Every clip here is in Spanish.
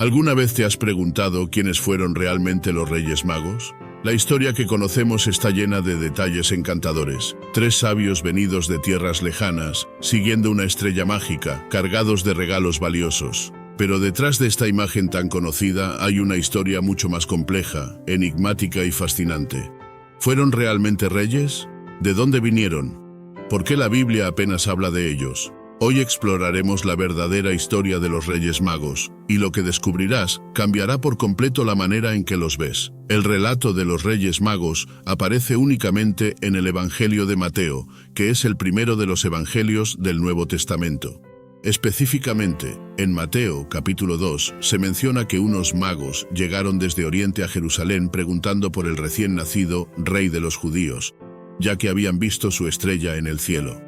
¿Alguna vez te has preguntado quiénes fueron realmente los Reyes Magos? La historia que conocemos está llena de detalles encantadores. 3 sabios venidos de tierras lejanas, siguiendo una estrella mágica, cargados de regalos valiosos. Pero detrás de esta imagen tan conocida hay una historia mucho más compleja, enigmática y fascinante. ¿Fueron realmente reyes? ¿De dónde vinieron? ¿Por qué la Biblia apenas habla de ellos? Hoy exploraremos la verdadera historia de los Reyes Magos, y lo que descubrirás cambiará por completo la manera en que los ves. El relato de los Reyes Magos aparece únicamente en el Evangelio de Mateo, que es el primero de los Evangelios del Nuevo Testamento. Específicamente, en Mateo, capítulo 2, se menciona que unos magos llegaron desde Oriente a Jerusalén preguntando por el recién nacido Rey de los Judíos, ya que habían visto su estrella en el cielo.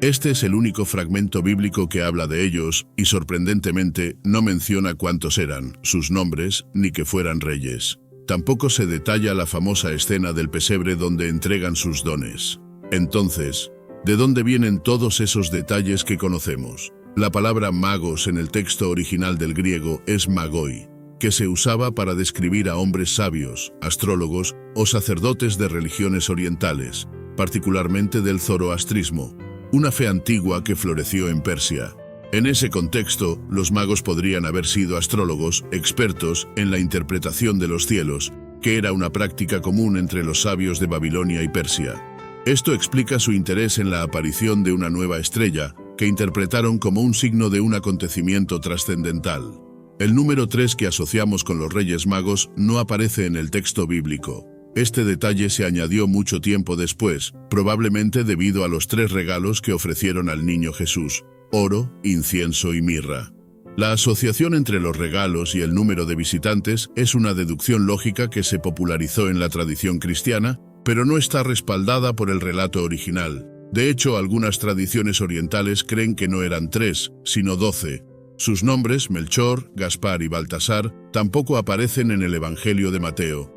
Este es el único fragmento bíblico que habla de ellos y, sorprendentemente, no menciona cuántos eran, sus nombres, ni que fueran reyes. Tampoco se detalla la famosa escena del pesebre donde entregan sus dones. Entonces, ¿de dónde vienen todos esos detalles que conocemos? La palabra magos en el texto original del griego es magoi, que se usaba para describir a hombres sabios, astrólogos o sacerdotes de religiones orientales, particularmente del zoroastrismo, una fe antigua que floreció en Persia. En ese contexto, los magos podrían haber sido astrólogos, expertos en la interpretación de los cielos, que era una práctica común entre los sabios de Babilonia y Persia. Esto explica su interés en la aparición de una nueva estrella, que interpretaron como un signo de un acontecimiento trascendental. El número 3 que asociamos con los Reyes Magos no aparece en el texto bíblico. Este detalle se añadió mucho tiempo después, probablemente debido a los 3 regalos que ofrecieron al niño Jesús: oro, incienso y mirra. La asociación entre los regalos y el número de visitantes es una deducción lógica que se popularizó en la tradición cristiana, pero no está respaldada por el relato original. De hecho, algunas tradiciones orientales creen que no eran 3, sino 12. Sus nombres, Melchor, Gaspar y Baltasar, tampoco aparecen en el Evangelio de Mateo.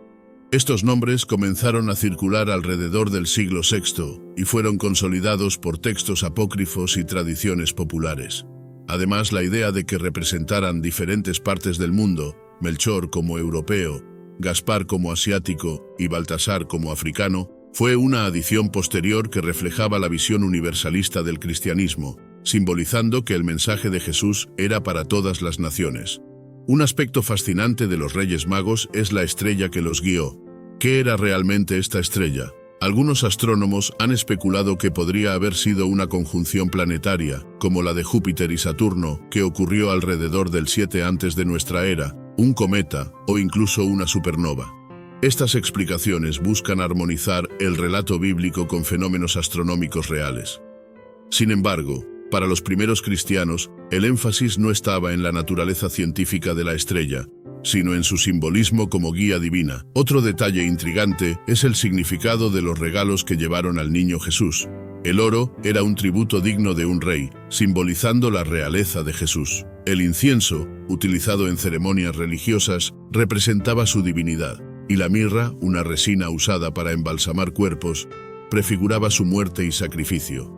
Estos nombres comenzaron a circular alrededor del siglo VI y fueron consolidados por textos apócrifos y tradiciones populares. Además, la idea de que representaran diferentes partes del mundo, Melchor como europeo, Gaspar como asiático y Baltasar como africano, fue una adición posterior que reflejaba la visión universalista del cristianismo, simbolizando que el mensaje de Jesús era para todas las naciones. Un aspecto fascinante de los Reyes Magos es la estrella que los guió. ¿Qué era realmente esta estrella? Algunos astrónomos han especulado que podría haber sido una conjunción planetaria, como la de Júpiter y Saturno, que ocurrió alrededor del 7 antes de nuestra era, un cometa o incluso una supernova. Estas explicaciones buscan armonizar el relato bíblico con fenómenos astronómicos reales. Sin embargo, para los primeros cristianos, el énfasis no estaba en la naturaleza científica de la estrella, sino en su simbolismo como guía divina. Otro detalle intrigante es el significado de los regalos que llevaron al niño Jesús. El oro era un tributo digno de un rey, simbolizando la realeza de Jesús. El incienso, utilizado en ceremonias religiosas, representaba su divinidad, y la mirra, una resina usada para embalsamar cuerpos, prefiguraba su muerte y sacrificio.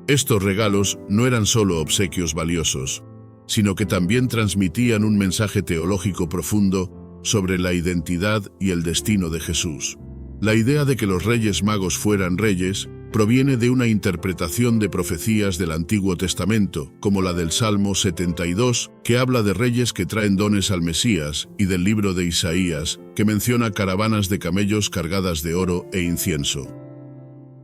Estos regalos no eran solo obsequios valiosos, sino que también transmitían un mensaje teológico profundo sobre la identidad y el destino de Jesús. La idea de que los Reyes Magos fueran reyes proviene de una interpretación de profecías del Antiguo Testamento, como la del Salmo 72, que habla de reyes que traen dones al Mesías, y del libro de Isaías, que menciona caravanas de camellos cargadas de oro e incienso.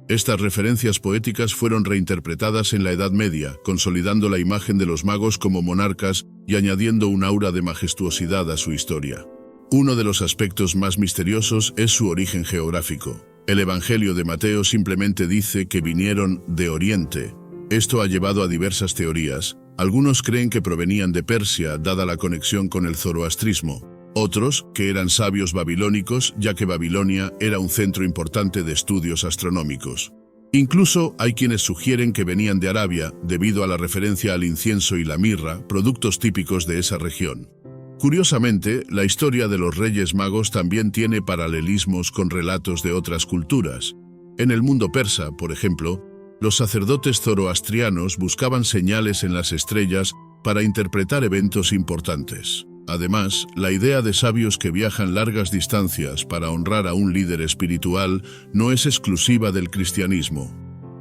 Estas referencias poéticas fueron reinterpretadas en la Edad Media, consolidando la imagen de los magos como monarcas y añadiendo un aura de majestuosidad a su historia. Uno de los aspectos más misteriosos es su origen geográfico. El Evangelio de Mateo simplemente dice que vinieron de Oriente. Esto ha llevado a diversas teorías. Algunos creen que provenían de Persia, dada la conexión con el zoroastrismo. Otros, que eran sabios babilónicos, ya que Babilonia era un centro importante de estudios astronómicos. Incluso hay quienes sugieren que venían de Arabia, debido a la referencia al incienso y la mirra, productos típicos de esa región. Curiosamente, la historia de los Reyes Magos también tiene paralelismos con relatos de otras culturas. En el mundo persa, por ejemplo, los sacerdotes zoroastrianos buscaban señales en las estrellas para interpretar eventos importantes. Además, la idea de sabios que viajan largas distancias para honrar a un líder espiritual no es exclusiva del cristianismo.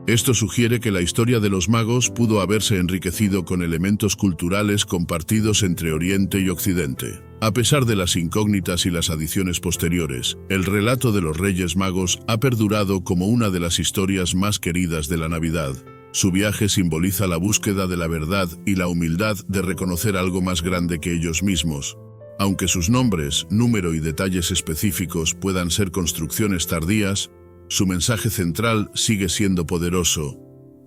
Esto sugiere que la historia de los magos pudo haberse enriquecido con elementos culturales compartidos entre Oriente y Occidente. A pesar de las incógnitas y las adiciones posteriores, el relato de los Reyes Magos ha perdurado como una de las historias más queridas de la Navidad. Su viaje simboliza la búsqueda de la verdad y la humildad de reconocer algo más grande que ellos mismos. Aunque sus nombres, número y detalles específicos puedan ser construcciones tardías, su mensaje central sigue siendo poderoso: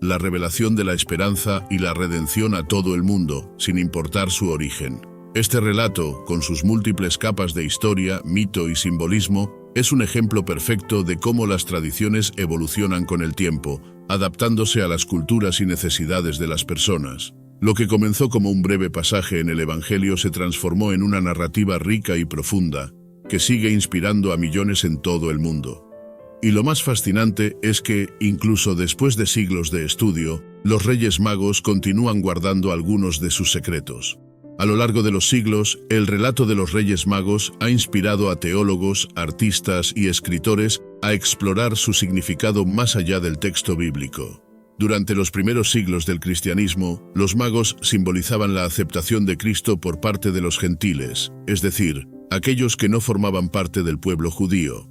la revelación de la esperanza y la redención a todo el mundo, sin importar su origen. Este relato, con sus múltiples capas de historia, mito y simbolismo, es un ejemplo perfecto de cómo las tradiciones evolucionan con el tiempo, adaptándose a las culturas y necesidades de las personas. Lo que comenzó como un breve pasaje en el Evangelio se transformó en una narrativa rica y profunda, que sigue inspirando a millones en todo el mundo. Y lo más fascinante es que, incluso después de siglos de estudio, los Reyes Magos continúan guardando algunos de sus secretos. A lo largo de los siglos, el relato de los Reyes Magos ha inspirado a teólogos, artistas y escritores a explorar su significado más allá del texto bíblico. Durante los primeros siglos del cristianismo, los magos simbolizaban la aceptación de Cristo por parte de los gentiles, es decir, aquellos que no formaban parte del pueblo judío.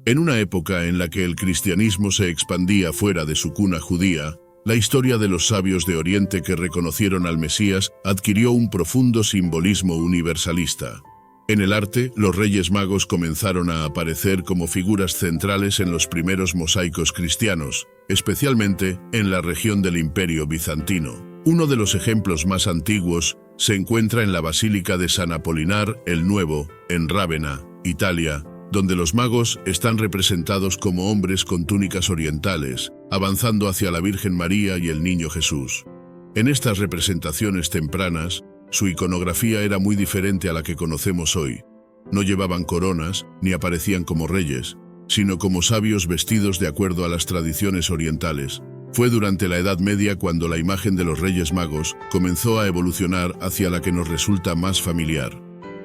En una época en la que el cristianismo se expandía fuera de su cuna judía, la historia de los sabios de Oriente que reconocieron al Mesías adquirió un profundo simbolismo universalista. En el arte, los Reyes Magos comenzaron a aparecer como figuras centrales en los primeros mosaicos cristianos, especialmente en la región del Imperio Bizantino. Uno de los ejemplos más antiguos se encuentra en la Basílica de San Apolinar el Nuevo, en Rávena, Italia, donde los magos están representados como hombres con túnicas orientales, avanzando hacia la Virgen María y el Niño Jesús. En estas representaciones tempranas, su iconografía era muy diferente a la que conocemos hoy. No llevaban coronas, ni aparecían como reyes, sino como sabios vestidos de acuerdo a las tradiciones orientales. Fue durante la Edad Media cuando la imagen de los Reyes Magos comenzó a evolucionar hacia la que nos resulta más familiar.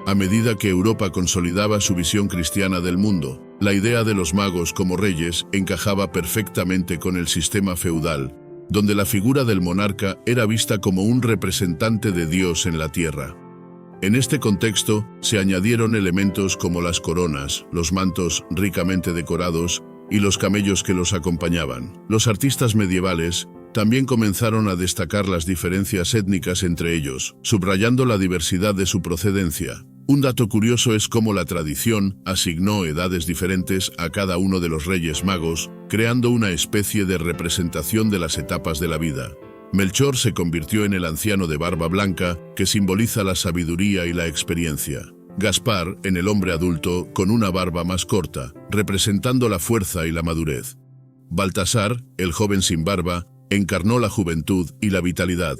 A medida que Europa consolidaba su visión cristiana del mundo, la idea de los magos como reyes encajaba perfectamente con el sistema feudal, donde la figura del monarca era vista como un representante de Dios en la tierra. En este contexto, se añadieron elementos como las coronas, los mantos ricamente decorados y los camellos que los acompañaban. Los artistas medievales también comenzaron a destacar las diferencias étnicas entre ellos, subrayando la diversidad de su procedencia. Un dato curioso es cómo la tradición asignó edades diferentes a cada uno de los Reyes Magos, creando una especie de representación de las etapas de la vida. Melchor se convirtió en el anciano de barba blanca, que simboliza la sabiduría y la experiencia. Gaspar, en el hombre adulto, con una barba más corta, representando la fuerza y la madurez. Baltasar, el joven sin barba, encarnó la juventud y la vitalidad.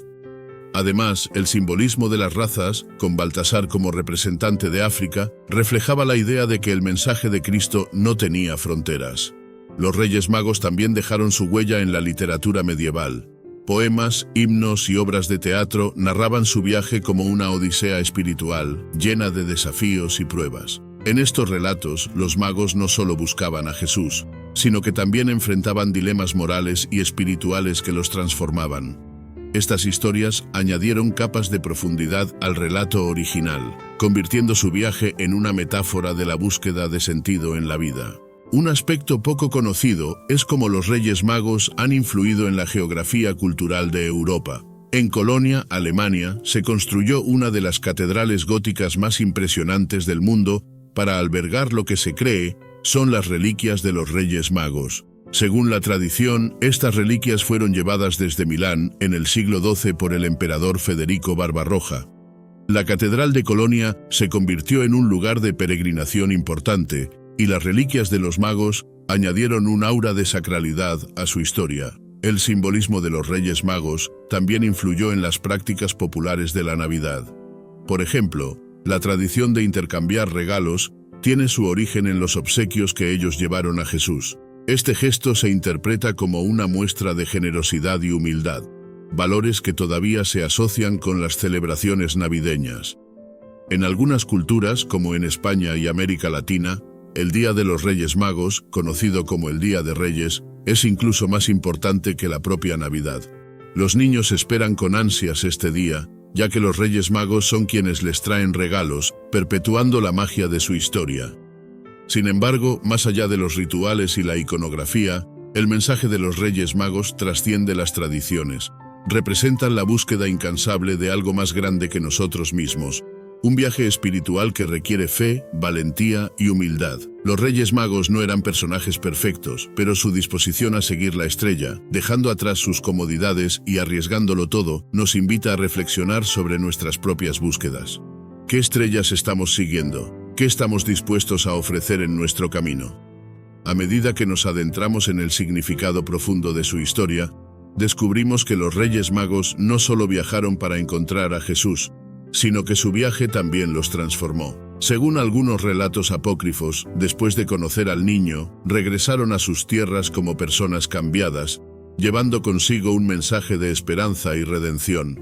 Además, el simbolismo de las razas, con Baltasar como representante de África, reflejaba la idea de que el mensaje de Cristo no tenía fronteras. Los Reyes Magos también dejaron su huella en la literatura medieval. Poemas, himnos y obras de teatro narraban su viaje como una odisea espiritual, llena de desafíos y pruebas. En estos relatos, los magos no solo buscaban a Jesús, sino que también enfrentaban dilemas morales y espirituales que los transformaban. Estas historias añadieron capas de profundidad al relato original, convirtiendo su viaje en una metáfora de la búsqueda de sentido en la vida. Un aspecto poco conocido es cómo los Reyes Magos han influido en la geografía cultural de Europa. En Colonia, Alemania, se construyó una de las catedrales góticas más impresionantes del mundo para albergar lo que se cree son las reliquias de los Reyes Magos. Según la tradición, estas reliquias fueron llevadas desde Milán en el siglo XII por el emperador Federico Barbarroja. La Catedral de Colonia se convirtió en un lugar de peregrinación importante, y las reliquias de los magos añadieron un aura de sacralidad a su historia. El simbolismo de los Reyes Magos también influyó en las prácticas populares de la Navidad. Por ejemplo, la tradición de intercambiar regalos tiene su origen en los obsequios que ellos llevaron a Jesús. Este gesto se interpreta como una muestra de generosidad y humildad, valores que todavía se asocian con las celebraciones navideñas. En algunas culturas, como en España y América Latina, el Día de los Reyes Magos, conocido como el Día de Reyes, es incluso más importante que la propia Navidad. Los niños esperan con ansias este día, ya que los Reyes Magos son quienes les traen regalos, perpetuando la magia de su historia. Sin embargo, más allá de los rituales y la iconografía, el mensaje de los Reyes Magos trasciende las tradiciones. Representan la búsqueda incansable de algo más grande que nosotros mismos. Un viaje espiritual que requiere fe, valentía y humildad. Los Reyes Magos no eran personajes perfectos, pero su disposición a seguir la estrella, dejando atrás sus comodidades y arriesgándolo todo, nos invita a reflexionar sobre nuestras propias búsquedas. ¿Qué estrellas estamos siguiendo? ¿Qué estamos dispuestos a ofrecer en nuestro camino? A medida que nos adentramos en el significado profundo de su historia, descubrimos que los Reyes Magos no solo viajaron para encontrar a Jesús, sino que su viaje también los transformó. Según algunos relatos apócrifos, después de conocer al niño, regresaron a sus tierras como personas cambiadas, llevando consigo un mensaje de esperanza y redención.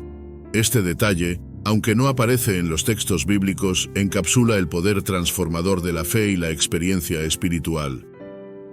Este detalle, aunque no aparece en los textos bíblicos, encapsula el poder transformador de la fe y la experiencia espiritual.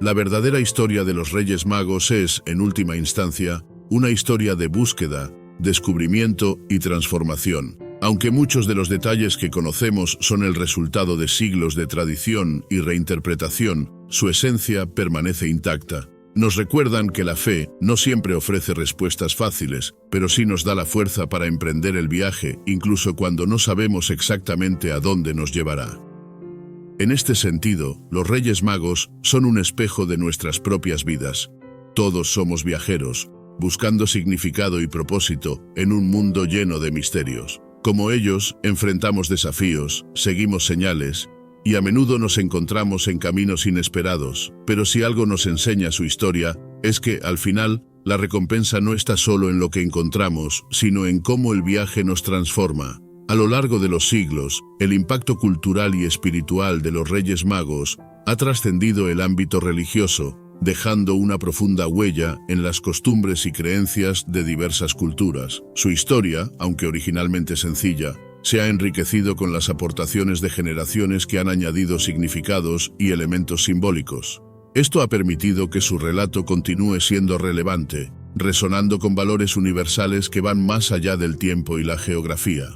La verdadera historia de los Reyes Magos es, en última instancia, una historia de búsqueda, descubrimiento y transformación. Aunque muchos de los detalles que conocemos son el resultado de siglos de tradición y reinterpretación, su esencia permanece intacta. Nos recuerdan que la fe no siempre ofrece respuestas fáciles, pero sí nos da la fuerza para emprender el viaje, incluso cuando no sabemos exactamente a dónde nos llevará. En este sentido, los Reyes Magos son un espejo de nuestras propias vidas. Todos somos viajeros, buscando significado y propósito en un mundo lleno de misterios. Como ellos, enfrentamos desafíos, seguimos señales, y a menudo nos encontramos en caminos inesperados, pero si algo nos enseña su historia, es que, al final, la recompensa no está solo en lo que encontramos, sino en cómo el viaje nos transforma. A lo largo de los siglos, el impacto cultural y espiritual de los Reyes Magos ha trascendido el ámbito religioso, dejando una profunda huella en las costumbres y creencias de diversas culturas. Su historia, aunque originalmente sencilla, se ha enriquecido con las aportaciones de generaciones que han añadido significados y elementos simbólicos. Esto ha permitido que su relato continúe siendo relevante, resonando con valores universales que van más allá del tiempo y la geografía.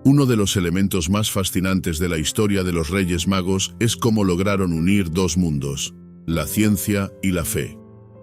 Uno de los elementos más fascinantes de la historia de los Reyes Magos es cómo lograron unir dos mundos: la ciencia y la fe.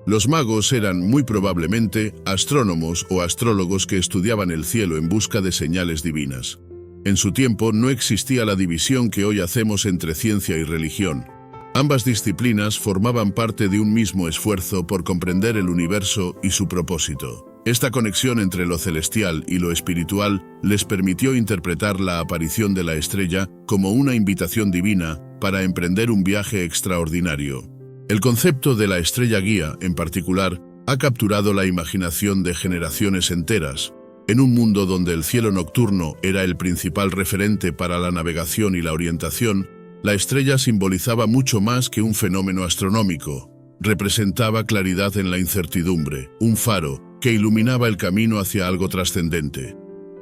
Los magos eran muy probablemente astrónomos o astrólogos que estudiaban el cielo en busca de señales divinas. En su tiempo no existía la división que hoy hacemos entre ciencia y religión. Ambas disciplinas formaban parte de un mismo esfuerzo por comprender el universo y su propósito. Esta conexión entre lo celestial y lo espiritual les permitió interpretar la aparición de la estrella como una invitación divina para emprender un viaje extraordinario. El concepto de la estrella guía, en particular, ha capturado la imaginación de generaciones enteras. En un mundo donde el cielo nocturno era el principal referente para la navegación y la orientación, la estrella simbolizaba mucho más que un fenómeno astronómico. Representaba claridad en la incertidumbre, un faro que iluminaba el camino hacia algo trascendente.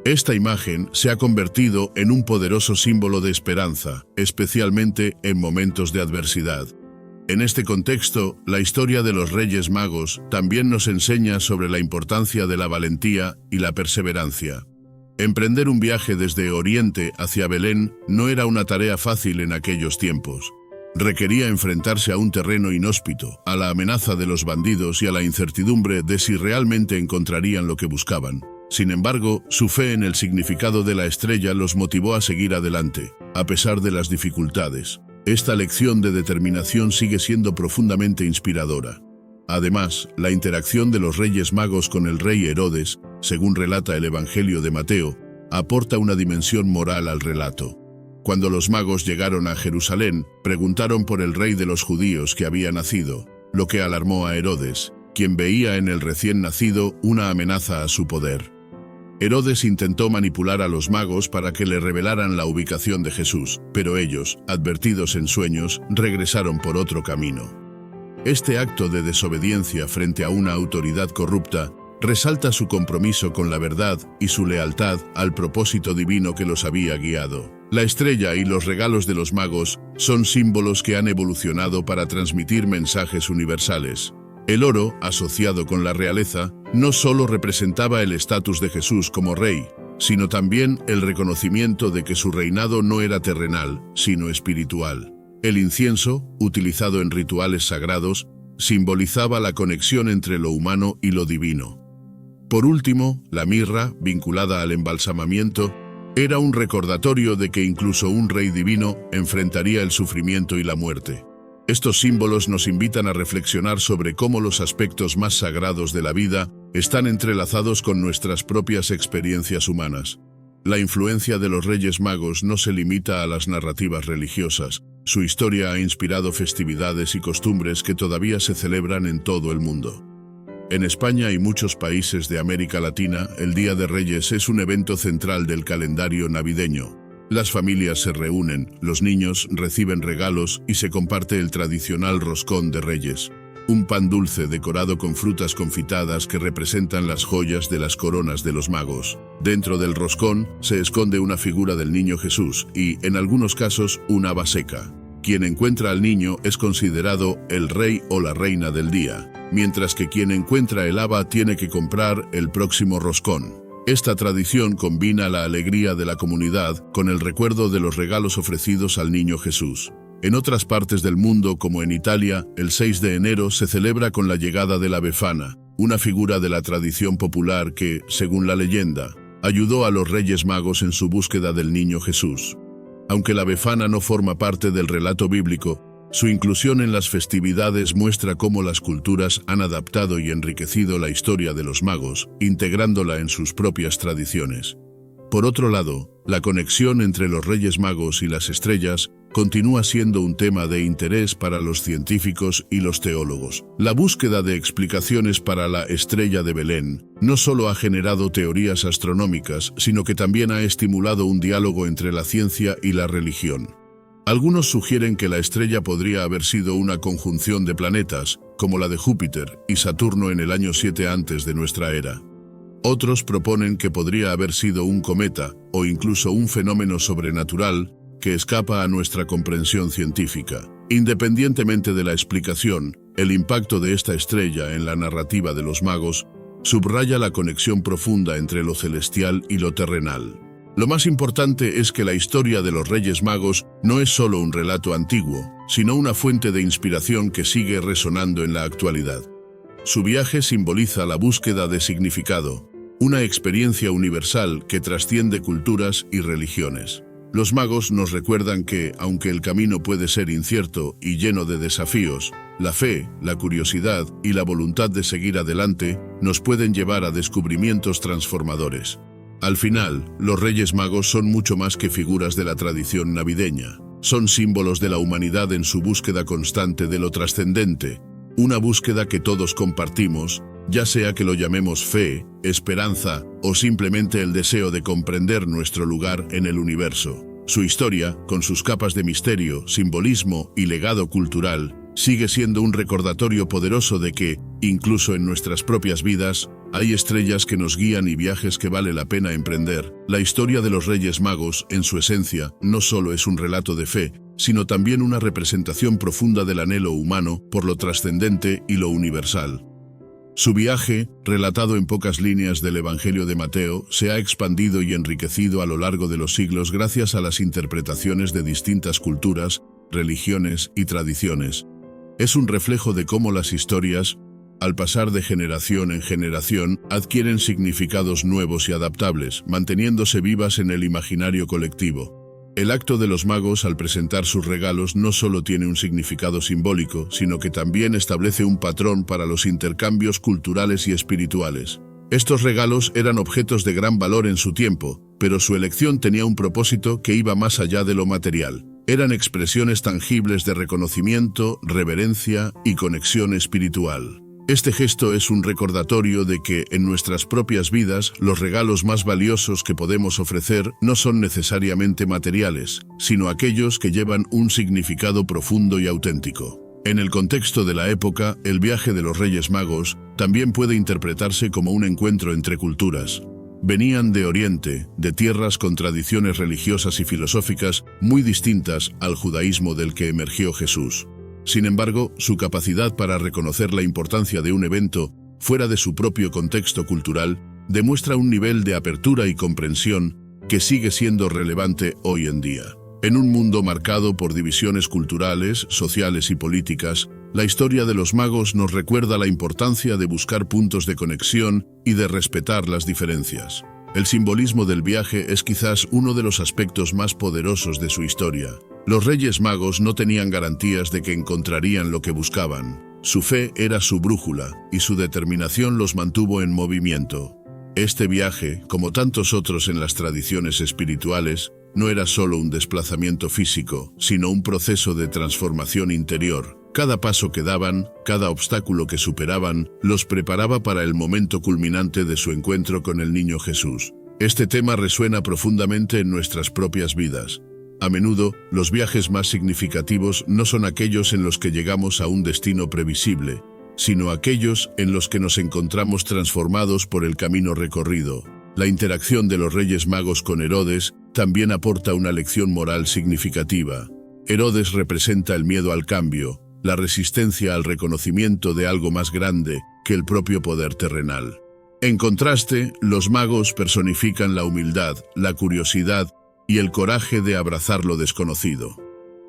Esta imagen se ha convertido en un poderoso símbolo de esperanza, especialmente en momentos de adversidad. En este contexto, la historia de los Reyes Magos también nos enseña sobre la importancia de la valentía y la perseverancia. Emprender un viaje desde Oriente hacia Belén no era una tarea fácil en aquellos tiempos. Requería enfrentarse a un terreno inhóspito, a la amenaza de los bandidos y a la incertidumbre de si realmente encontrarían lo que buscaban. Sin embargo, su fe en el significado de la estrella los motivó a seguir adelante, a pesar de las dificultades. Esta lección de determinación sigue siendo profundamente inspiradora. Además, la interacción de los Reyes Magos con el rey Herodes, según relata el Evangelio de Mateo, aporta una dimensión moral al relato. Cuando los magos llegaron a Jerusalén, preguntaron por el rey de los judíos que había nacido, lo que alarmó a Herodes, quien veía en el recién nacido una amenaza a su poder. Herodes intentó manipular a los magos para que le revelaran la ubicación de Jesús, pero ellos, advertidos en sueños, regresaron por otro camino. Este acto de desobediencia frente a una autoridad corrupta resalta su compromiso con la verdad y su lealtad al propósito divino que los había guiado. La estrella y los regalos de los magos son símbolos que han evolucionado para transmitir mensajes universales. El oro, asociado con la realeza, no solo representaba el estatus de Jesús como rey, sino también el reconocimiento de que su reinado no era terrenal, sino espiritual. El incienso, utilizado en rituales sagrados, simbolizaba la conexión entre lo humano y lo divino. Por último, la mirra, vinculada al embalsamamiento, era un recordatorio de que incluso un rey divino enfrentaría el sufrimiento y la muerte. Estos símbolos nos invitan a reflexionar sobre cómo los aspectos más sagrados de la vida están entrelazados con nuestras propias experiencias humanas. La influencia de los Reyes Magos no se limita a las narrativas religiosas. Su historia ha inspirado festividades y costumbres que todavía se celebran en todo el mundo. En España y muchos países de América Latina, el Día de Reyes es un evento central del calendario navideño. Las familias se reúnen, los niños reciben regalos y se comparte el tradicional roscón de Reyes. Un pan dulce decorado con frutas confitadas que representan las joyas de las coronas de los magos. Dentro del roscón se esconde una figura del niño Jesús y, en algunos casos, una haba seca. Quien encuentra al niño es considerado el rey o la reina del día, mientras que quien encuentra el haba tiene que comprar el próximo roscón. Esta tradición combina la alegría de la comunidad con el recuerdo de los regalos ofrecidos al niño Jesús. En otras partes del mundo, como en Italia, el 6 de enero se celebra con la llegada de la Befana, una figura de la tradición popular que, según la leyenda, ayudó a los Reyes Magos en su búsqueda del niño Jesús. Aunque la Befana no forma parte del relato bíblico, su inclusión en las festividades muestra cómo las culturas han adaptado y enriquecido la historia de los magos, integrándola en sus propias tradiciones. Por otro lado, la conexión entre los Reyes Magos y las estrellas continúa siendo un tema de interés para los científicos y los teólogos. La búsqueda de explicaciones para la estrella de Belén no solo ha generado teorías astronómicas, sino que también ha estimulado un diálogo entre la ciencia y la religión. Algunos sugieren que la estrella podría haber sido una conjunción de planetas, como la de Júpiter y Saturno en el año 7 antes de nuestra era. Otros proponen que podría haber sido un cometa o incluso un fenómeno sobrenatural que escapa a nuestra comprensión científica. Independientemente de la explicación, el impacto de esta estrella en la narrativa de los magos subraya la conexión profunda entre lo celestial y lo terrenal. Lo más importante es que la historia de los Reyes Magos no es solo un relato antiguo, sino una fuente de inspiración que sigue resonando en la actualidad. Su viaje simboliza la búsqueda de significado, una experiencia universal que trasciende culturas y religiones. Los magos nos recuerdan que, aunque el camino puede ser incierto y lleno de desafíos, la fe, la curiosidad y la voluntad de seguir adelante nos pueden llevar a descubrimientos transformadores. Al final, los Reyes Magos son mucho más que figuras de la tradición navideña. Son símbolos de la humanidad en su búsqueda constante de lo trascendente, una búsqueda que todos compartimos, ya sea que lo llamemos fe, esperanza o simplemente el deseo de comprender nuestro lugar en el universo. Su historia, con sus capas de misterio, simbolismo y legado cultural, sigue siendo un recordatorio poderoso de que, incluso en nuestras propias vidas, hay estrellas que nos guían y viajes que vale la pena emprender. La historia de los Reyes Magos, en su esencia, no solo es un relato de fe, sino también una representación profunda del anhelo humano por lo trascendente y lo universal. Su viaje, relatado en pocas líneas del Evangelio de Mateo, se ha expandido y enriquecido a lo largo de los siglos gracias a las interpretaciones de distintas culturas, religiones y tradiciones. Es un reflejo de cómo las historias, al pasar de generación en generación, adquieren significados nuevos y adaptables, manteniéndose vivas en el imaginario colectivo. El acto de los magos al presentar sus regalos no solo tiene un significado simbólico, sino que también establece un patrón para los intercambios culturales y espirituales. Estos regalos eran objetos de gran valor en su tiempo, pero su elección tenía un propósito que iba más allá de lo material. Eran expresiones tangibles de reconocimiento, reverencia y conexión espiritual. Este gesto es un recordatorio de que, en nuestras propias vidas, los regalos más valiosos que podemos ofrecer no son necesariamente materiales, sino aquellos que llevan un significado profundo y auténtico. En el contexto de la época, el viaje de los Reyes Magos también puede interpretarse como un encuentro entre culturas. Venían de Oriente, de tierras con tradiciones religiosas y filosóficas muy distintas al judaísmo del que emergió Jesús. Sin embargo, su capacidad para reconocer la importancia de un evento fuera de su propio contexto cultural demuestra un nivel de apertura y comprensión que sigue siendo relevante hoy en día. En un mundo marcado por divisiones culturales, sociales y políticas, la historia de los magos nos recuerda la importancia de buscar puntos de conexión y de respetar las diferencias. El simbolismo del viaje es quizás uno de los aspectos más poderosos de su historia. Los Reyes Magos no tenían garantías de que encontrarían lo que buscaban. Su fe era su brújula, y su determinación los mantuvo en movimiento. Este viaje, como tantos otros en las tradiciones espirituales, no era solo un desplazamiento físico, sino un proceso de transformación interior. Cada paso que daban, cada obstáculo que superaban, los preparaba para el momento culminante de su encuentro con el niño Jesús. Este tema resuena profundamente en nuestras propias vidas. A menudo, los viajes más significativos no son aquellos en los que llegamos a un destino previsible, sino aquellos en los que nos encontramos transformados por el camino recorrido. La interacción de los Reyes Magos con Herodes también aporta una lección moral significativa. Herodes representa el miedo al cambio, la resistencia al reconocimiento de algo más grande que el propio poder terrenal. En contraste, los magos personifican la humildad, la curiosidad y el coraje de abrazar lo desconocido.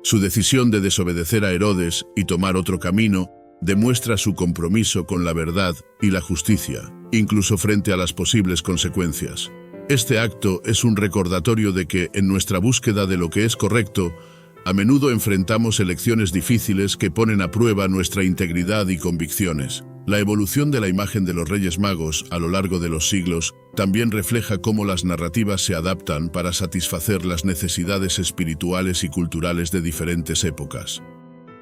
Su decisión de desobedecer a Herodes y tomar otro camino demuestra su compromiso con la verdad y la justicia, incluso frente a las posibles consecuencias. Este acto es un recordatorio de que, en nuestra búsqueda de lo que es correcto, a menudo enfrentamos elecciones difíciles que ponen a prueba nuestra integridad y convicciones. La evolución de la imagen de los Reyes Magos a lo largo de los siglos también refleja cómo las narrativas se adaptan para satisfacer las necesidades espirituales y culturales de diferentes épocas.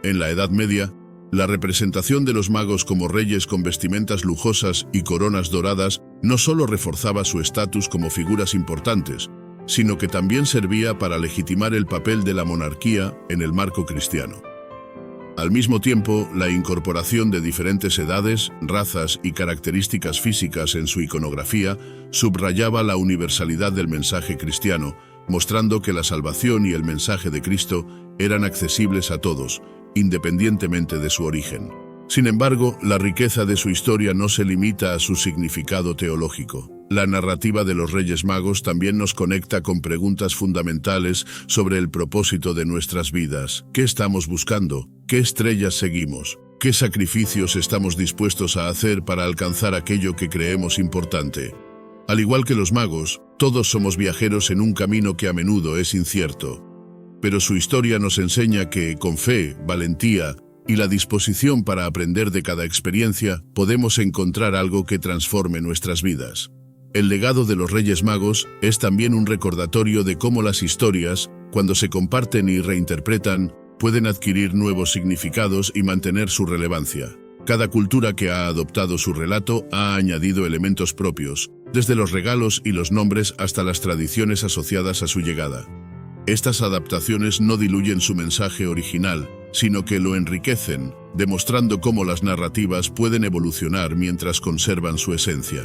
En la Edad Media, la representación de los magos como reyes con vestimentas lujosas y coronas doradas no solo reforzaba su estatus como figuras importantes, sino que también servía para legitimar el papel de la monarquía en el marco cristiano. Al mismo tiempo, la incorporación de diferentes edades, razas y características físicas en su iconografía subrayaba la universalidad del mensaje cristiano, mostrando que la salvación y el mensaje de Cristo eran accesibles a todos, independientemente de su origen. Sin embargo, la riqueza de su historia no se limita a su significado teológico. La narrativa de los Reyes Magos también nos conecta con preguntas fundamentales sobre el propósito de nuestras vidas. ¿Qué estamos buscando? ¿Qué estrellas seguimos? ¿Qué sacrificios estamos dispuestos a hacer para alcanzar aquello que creemos importante? Al igual que los magos, todos somos viajeros en un camino que a menudo es incierto. Pero su historia nos enseña que, con fe, valentía y la disposición para aprender de cada experiencia, podemos encontrar algo que transforme nuestras vidas. El legado de los Reyes Magos es también un recordatorio de cómo las historias, cuando se comparten y reinterpretan, pueden adquirir nuevos significados y mantener su relevancia. Cada cultura que ha adoptado su relato ha añadido elementos propios, desde los regalos y los nombres hasta las tradiciones asociadas a su llegada. Estas adaptaciones no diluyen su mensaje original, sino que lo enriquecen, demostrando cómo las narrativas pueden evolucionar mientras conservan su esencia.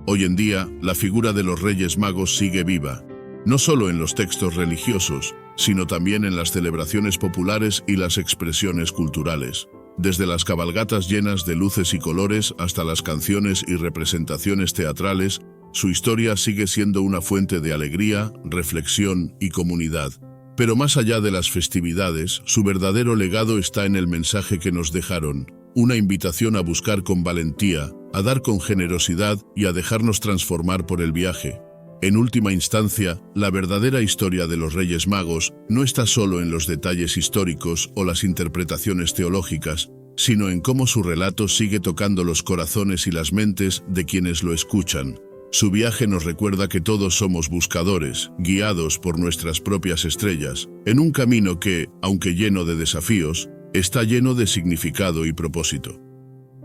Hoy en día, la figura de los Reyes Magos sigue viva, no solo en los textos religiosos, sino también en las celebraciones populares y las expresiones culturales. Desde las cabalgatas llenas de luces y colores hasta las canciones y representaciones teatrales, su historia sigue siendo una fuente de alegría, reflexión y comunidad. Pero más allá de las festividades, su verdadero legado está en el mensaje que nos dejaron, una invitación a buscar con valentía, a dar con generosidad y a dejarnos transformar por el viaje. En última instancia, la verdadera historia de los Reyes Magos no está solo en los detalles históricos o las interpretaciones teológicas, sino en cómo su relato sigue tocando los corazones y las mentes de quienes lo escuchan. Su viaje nos recuerda que todos somos buscadores, guiados por nuestras propias estrellas, en un camino que, aunque lleno de desafíos, está lleno de significado y propósito.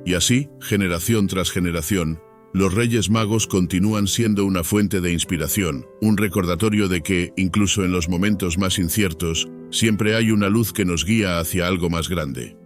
Y así, generación tras generación, los Reyes Magos continúan siendo una fuente de inspiración, un recordatorio de que, incluso en los momentos más inciertos, siempre hay una luz que nos guía hacia algo más grande.